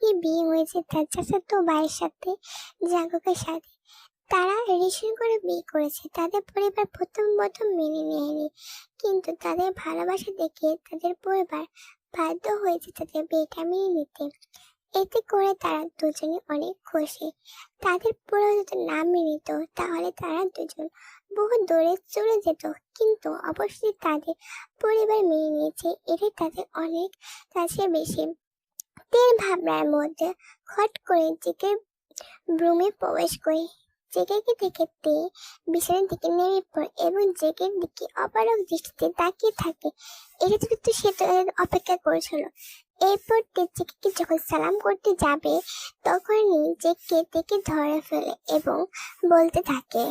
JK বিয়ে হয়েছে তার চাচাতো ভাইয়ের সাথে, জাঙ্কুকের সাথে। তারা রিলেশন করে বিয়ে করেছে। তাদের পরিবার প্রথম প্রথম মেনে নেয়নি, কিন্তু তাদের ভালোবাসা দেখে তাদের পরিবার বাধ্য হয়েছে তাদের বিয়েটা মেনে নিতে। এতে করে তারা দুজনে অনেক খুশি। তাদের পরিবার যদি না মেনে নিত তাহলে তারা দুজন বহু দূরে চলে যেত, কিন্তু অবশ্যই তাদের পরিবার মেনে নিয়েছে, এটাই তাদের অনেক কাছে বেশি। তেল ভাবনার মধ্যে হট করে জেকের রুমে প্রবেশ করে জেকেকে দেখে তে বিছানার দিকে নেমে পড়ে এবং জেকের দিকে অপারক দৃষ্টিতে তাকিয়ে থাকে। এটা তো সে তো অপেক্ষা করেছিল। এরপর তে জেকেকে যখন সালাম করতে যাবে তখনই জেকে তেকে ধরে ফেলে এবং বলতে থাকে,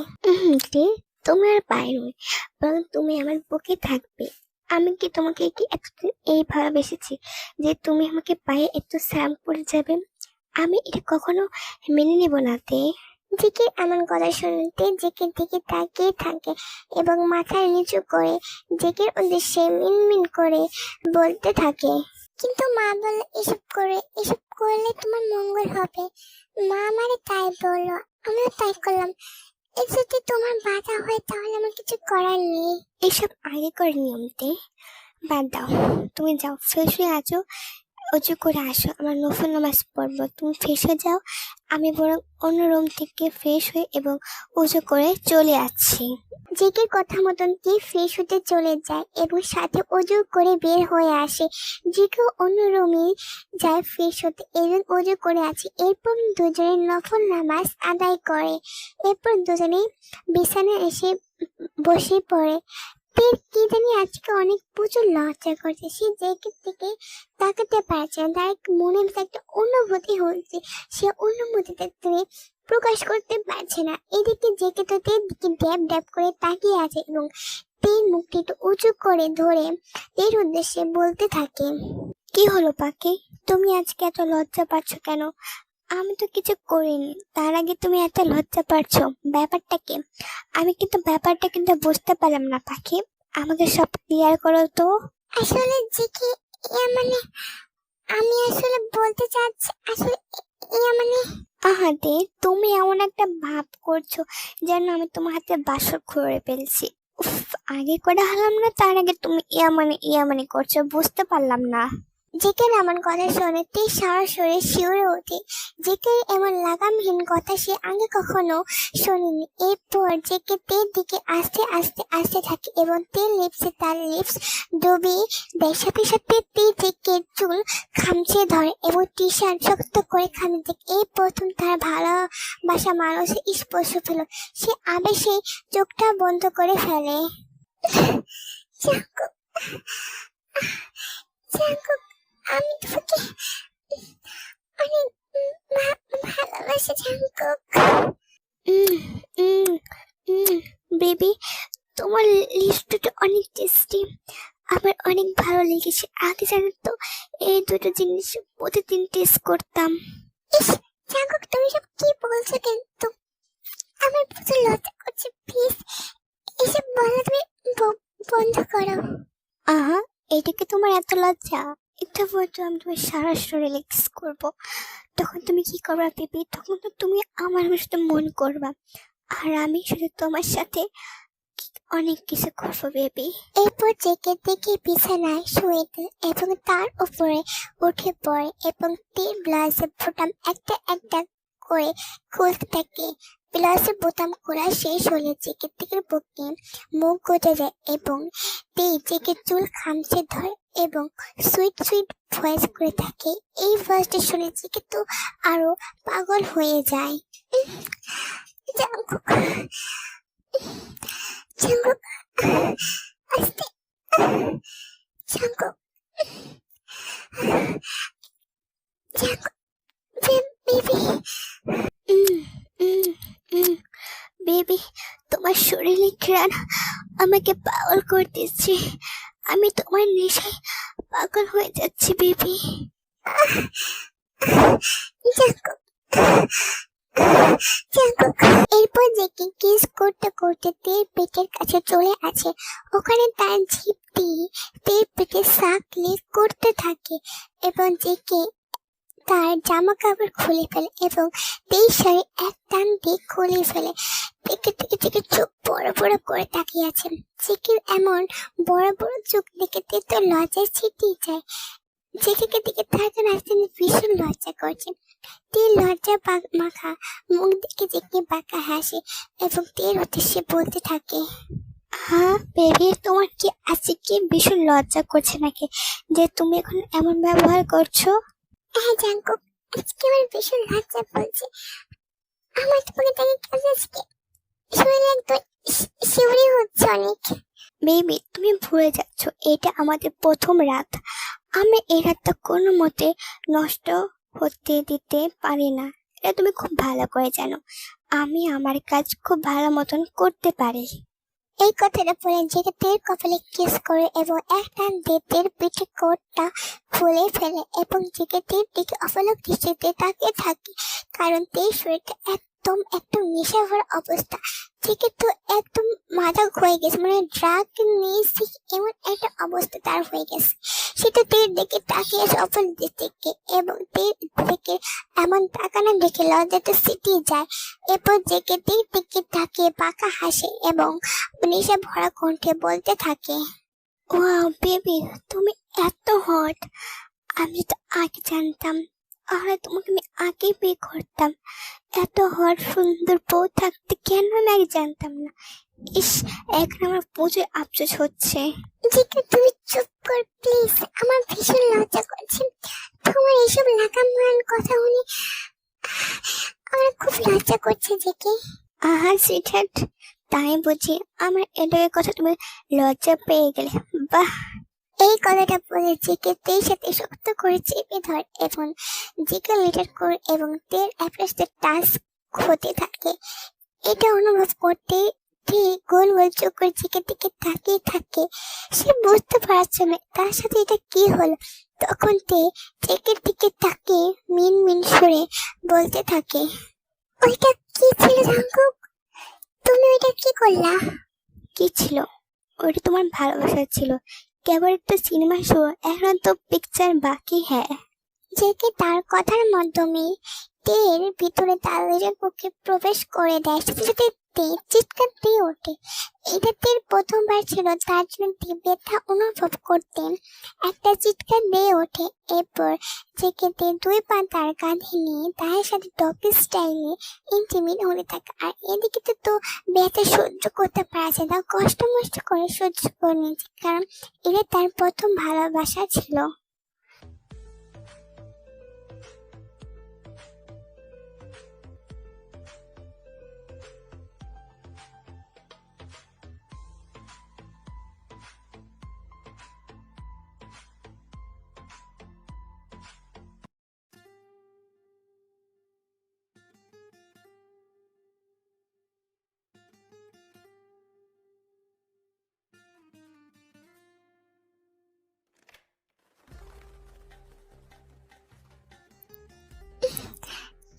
তে তুমি আর পায়ে নয়, বরং তুমি আমার বুকে থাকবে। আমি কি তোমাকে কি এতদিন এই ভালোবেসেছি যে তুমি আমাকে পায়ে একটু সালাম করে যাবে? আমি এটা কখনো মেনে নেব না তে। জেকে এমন কথা শুনতে জেকের দিকে তাকিয়ে থাকে এবং মাথায় নিচু করে জেকের উদ্দেশ্যে মিনমিন করে বলতে থাকে, কিন্তু মা বলল এসব করলে তোমার মঙ্গল হবে। মা আমারে তাই বললো, আমিও তাই করলাম। এ যদি তোমার বাধা হয় তাহলে আমার কিছু করার নেই। এসব আগেকার নিয়মতে বাদ দাও, তুমি যাও ফ্রেশ হয়ে আছো, অজু করে আসো, আমার নফল নামাজ পড়বো। তুমি ফ্রেশ হয়ে যাও, আমি বরং অন্য রুম থেকে ফ্রেশ হয়ে এবং অজু করে চলে আসছি। জেকের কথা মতন কি ফ্রেশ হতে চলে যায় এবং সাথে অজু করে বের হয়ে আসে। জেকেও অন্য রুমে যায় ফ্রেশ হতে এবং অজু করে আছে। এরপর দুজনে নফল নামাজ আদায় করে। এরপর দুজনে বিছানায় এসে বসে পড়ে। তের কি জানি আজকে অনেক প্রচুর লজ্জা করছে। সে জেকের দিকে তাকাতে পারছে না, তার মনের ভিতরে একটা অনুভূতি হচ্ছে, সে অনুভূতিটা তিনি প্রকাশ করতে পারছে না। এদিকে জেকে তো তের দিকে ড্যাব ড্যাব করে তাকিয়ে আছে এবং তের মুখটি একটু উঁচু করে ধরে তের উদ্দেশ্যে বলতে থাকে, কি হলো পাখি, তুমি আজকে এত লজ্জা পাচ্ছ কেন? আমি তো কিছু করিনি, তার আগে তুমি এত লজ্জা পাচ্ছ, ব্যাপারটা কি? আমি কিন্তু ব্যাপারটা কিন্তু বুঝতে পারলাম না পাখি, আমাকে সব ক্লিয়ার করো তো। আসলে জেকে মানে আমি আসলে বলতে চাচ্ছি, আসলে মানে আহাতে তুমি এমন একটা ভাব করছো যেন আমি তোমার হাতে বাসর করে ফেলছি। উফ, আগে করে হলাম না, তার আগে তুমি ইয়া মানে করছো, বুঝতে পারলাম না। জেকের এমন কথা শুনে তে সারা শরীরে শিউরে ওঠে। জেকের এমন লাগামহীন কথা সে আগে কখনো শোনেনি। এরপর জেকে তের দিকে আস্তে আস্তে আসতে থাকে এবং তের লিপসে তার লিপস ডুবিয়ে দেয়। সাথে সাথে তে জেকের চুল খামচে ধরে এবং টি শার্ট শক্ত করে খামে দেখে এই প্রথম তার ভালোবাসা মানুষের স্পর্শ পেল। সে আবেশে চোখটা বন্ধ করে ফেলে। আমি তোকে অনেক ভালোবাসি জাঙ্কুক। বেবি, তোমার লিপস্টিকটা অনেক টেস্টি, আমার অনেক ভালো লেগেছে। আগে জানো তো এই দুটো জিনিস প্রতিদিন টেস্ট করতাম। ইস জাঙ্কুক, তুমি সব কি বলছো? কিন্তু আমার প্রচুর লজ্জা করছে, প্লিজ এসব বলা তুমি বন্ধ করো। আহা, এইটাকে তোমার এত লজ্জা? এটা বলতো আমি তোমার সারা শরীরে কিস করবো, তখন তুমি কি করবা বেবি? তখন তো তুমি আমার সাথে মন করবা, আর আমি শুধু তোমার সাথে অনেক কিছু করবো বেবি। এরপর জেকে দেখে বিছানায় শুয়ে এবং তার উপরে উঠে পড়ে এবং তীর ব্লাউজের বোতাম একটা একটা করে খুলতে থাকে। ব্লাউজের বোতাম খোলা শেষ হলে জেকের দিকে বুকে মুখ গুজে যায় এবং জেকের চুল খামচে ধরে এবং সুইট সুইট ভয়েস করে থাকে। এই ভয়েসটা শুনে জেকে তো আরো পাগল হয়ে যায়। জাঙ্কুক, জাঙ্কুক, আস্তে, জাঙ্কুক, জাঙ্কুক, বেবি, বেবি, তোমার শরীরে ঘ্রাণ আমাকে পাগল করতেছে, আমি তোমার নেশায় পাগল হয়ে যাচ্ছি বেবি। জাঙ্কুক, এরপর জেকে কিস করতে করতে তের পেটের কাছে চলে আসে। ওখানে তার জিভ দিয়ে তের পেটে সাকলে করতে থাকে এবং জেকে তার জামা কাপড় খুলে ফেলে এবং তেই শাড়ি এক টান দিয়ে খুলে ফেলে। থেকে চোখ বড় বড় করে তাকিয়ে আছেন। চিকির এমন বড় বড় চোখ দেখে তে তো লজ্জায় ছিটিয়ে যায়। চিকিকে দিকে থাকেন আসতে ভীষণ লজ্জা করছে। তে লজ্জা মাখা মুখ দেখে চিকি বাঁকা হাসে এবং তের উদ্দেশ্যে বলতে থাকে, হ্যাঁ বেবি, তোমার কি আজকে কি ভীষণ লজ্জা করছে নাকি যে তুমি এখন এমন ব্যবহার করছো? হ্যাঁ জাঙ্কুক, আজকে আমার ভীষণ লজ্জা বলছে। আমার তোমাকে দেখে কাজ আজকে শরীরে একদম শিউরে হচ্ছে অনেক। বেবি, তুমি ভুলে যাচ্ছ এটা আমাদের প্রথম রাত। আমি এই রাতটা কোনো মতে নষ্ট হতে দিতে পারি না, এটা তুমি খুব ভালো করে জানো। আমি আমার কাজ খুব ভালো মতন করতে পারি। এই কথাটা বলে জেগে তের কপালে কিস করে এবং এক টান দিয়ে তের পিঠে কোটটা খুলে ফেলে এবং জেগে তের দিকে অপলক দৃষ্টিতে তাকিয়ে থাকে, কারণ তের শরীরটা একদম নেশা ভরা অবস্থা। জেগে তো একদম মাথা হয়ে গেছে, মানে ড্রাগ নিয়েছে এমন একটা অবস্থা তার হয়ে গেছে। সেটা তের দিকে তাকিয়ে আছে অপলক দৃষ্টিকে এবং তের দিকে এমন তাকানো দেখে লজ্জাটা সিটিয়ে যায়। এরপর জেগে তের দিকে তাকিয়ে বাঁকা হাসে এবং নেশা ভরা কণ্ঠে বলতে থাকে, ওয়াও বেবি, তুমি এত হট। আমি তো আগে জানতাম, আর তোমাকে আমি আগে বিয়ে করতাম। এত হট সুন্দর বউ থাকতে কেন আমি আগে জানতাম না। ইস, এখন আমার প্রচুর আফসোস হচ্ছে। তুমি চুপ কর প্লিজ, আমার ভীষণ লজ্জা করছে। তোমার এইসব লাগাম কথা শুনে আমার খুব লজ্জা করছে। জেকে আহা সুইটহার্ট, তাই বুঝি আমার এদের কথা তুমি লজ্জা পেয়ে গেলে? বাহ। এই কথাটা বলে জেকে তের সাথে শক্ত করে চেপে ধর এবং জেকে লিটার করে এবং তের অ্যাপ্রেসের টাচ হতে থাকে। এটা অনুভব করতে ঠিক গোল গোল চোখ করে জেকের দিকে তাকিয়ে থাকে। সে বুঝতে পারছে না তার সাথে এটা কি হলো। তখন তে জেকের দিকে তাকিয়ে মিন মিন সুরে বলতে থাকে, ওইটা কি ছিল জাঙ্কুক? তুমি ওইটা কি করলা? কি ছিল? ওইটা তোমার ভালোবাসা ছিল, কেবল একটা সিনেমা শো, এখন তো পিকচার বাকি। হ্যাঁ। জেকে তার কথার মাধ্যমে তের ভিতরে তাদের পক্ষে প্রবেশ করে দেয়। সাথে সাথে তে চিৎকার দিয়ে ওঠে। এটা তের প্রথমবার ছিল, তার জন্য তে ব্যথা অনুভব করতেন। একটা চিৎকার দিয়ে ওঠে। এরপর জেকে তে দুই পা তার কাঁধে নিয়ে তার সাথে ডগি স্টাইলে ইন্টিমেট হতে থাকে। আর এদিকে তো ব্যথা সহ্য করতে পারছে না, কষ্ট মষ্ট করে সহ্য করে নিয়েছে, কারণ এটা তার প্রথম ভালোবাসা ছিল।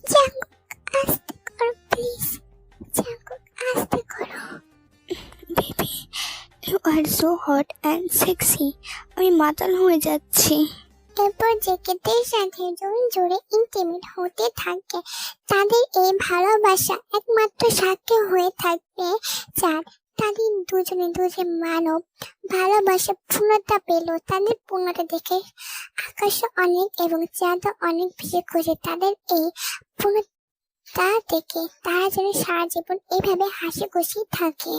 জাঙ্কুক আস্তে করো প্লিজ, জাঙ্কুক আস্তে করো। Baby, you are so hot and sexy, আমি মাতাল হয়ে যাচ্ছি। এরপর জেকেদের সাথে জোরে জোরে ইন্টিমেট হতে থাকে। তাদের এই ভালোবাসা একমাত্র সাথে হয়ে থাকবে চাঁদ। তাদের দুজন মানব ভালোবাসা পূর্ণতা পেল। তাদের পূর্ণতা দেখে আকাশ অনেক এবং চাঁদ অনেক বেশি খুশি। তাদের এই পূর্ণতা দেখে তারা যেন সারা জীবন এভাবে হাসি খুশি থাকে।